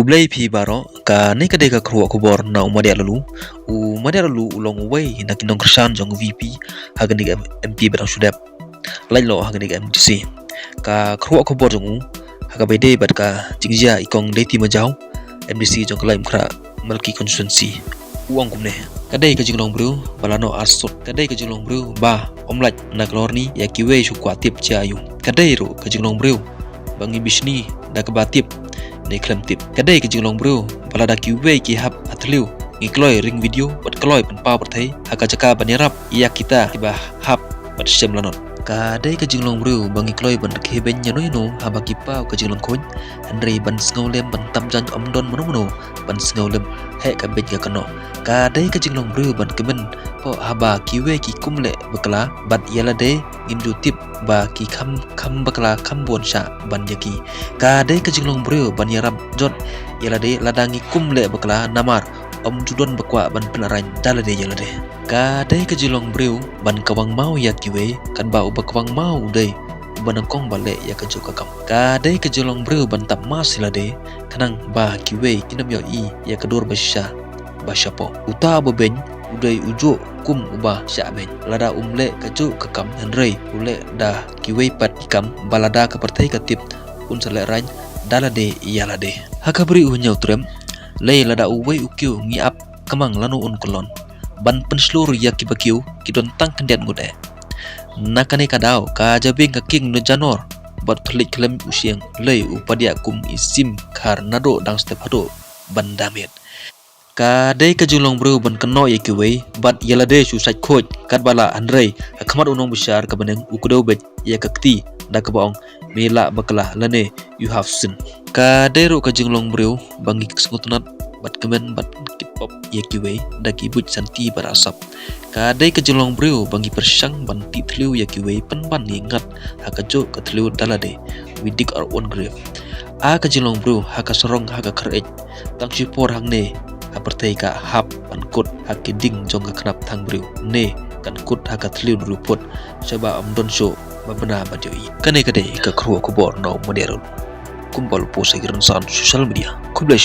kublai pi baro ka ne ka de ka khruwa kubor na umadia lalu ulong way na kinong krishan jong VP hagani ga MP barang sudap lailo hagani ga MTC ka khruwa kubor jong haga bede bat ka jingjia ikong deti majau MDC jong klaim khra malki constituency uang kumne kadai ka jinglong bru balano arsot kadai ka jinglong bru ba omlaj na glorni ya kiwe shu kwatip chayu kadai ro ka jinglong bru bangi bisni da ka batip ne klem tip kadai ke jinglong bro balada kiwe ki hap atliu ngikloi ring video bat kloi pen pa perthai haka jaka banirap iya kita tiba hap bat sem lanot kadai ke jinglong bro bangi kloi ban ke ben nyano ino haba ki pa ke jinglong khon andre ban sngaulem ban tam jan omdon mono ban sngaulem he ka ben ka kano kadai ke jinglong bro ban kemen po haba kiwe ki kumle bekala bat yala de indu tip ba ki kham bakla kham bon sha ban yaki kadai ke jinglong bro ban yarab jot yala de ladangi kumle bakla namar om judon bakwa ban penaran dalade yala de kadai ke jinglong bro ban kawang mau yakiwe kan ba ubakawang mau de banangkong bale ya kejo kakam kadai ke jinglong bro ban tap masila de kanang ba kiwe kinam yo I ya kedur basya basyapo uta beben udai ujo kum ubah syaben lada umle keju kekam henrei ule dah kiwei pat ikam balada kepertai ketip un seleran dalade iyalade hakabri unyau trem lei lada uwei ukyu ngiap kemang lanu un kolon ban penslur ya kibakiu kidon tang kendiat mude nakane kadau ka jabing ka king no janor bat thlik klem usiang lei upadia kum isim karnado dang step hado bandamet kadai ke jinglong bro ban keno ye kiwe bat yalade susai khoj kat bala andrei akhamat unong besar ka beneng ukudo bet ya kakti da ka baong mela bakala lane you have sin kadai ro ka jinglong bro bangi sngutnat bat kemen bat kipop ye kiwe da kibut santi barasap kadai ke jinglong bro bangi persang ban titliu ye kiwe pen ban ingat hakajo katliu dalade we dig our own grave a ka jinglong bro haka sorong haka khrej tang sipor hangne apertai ka hap pankut hakiding jong ka knap thang briu ne kan kut haka thliu ruput coba amdon show babna badio I kane kade ka khruwa kubor no modero kumpal po sa social media kublai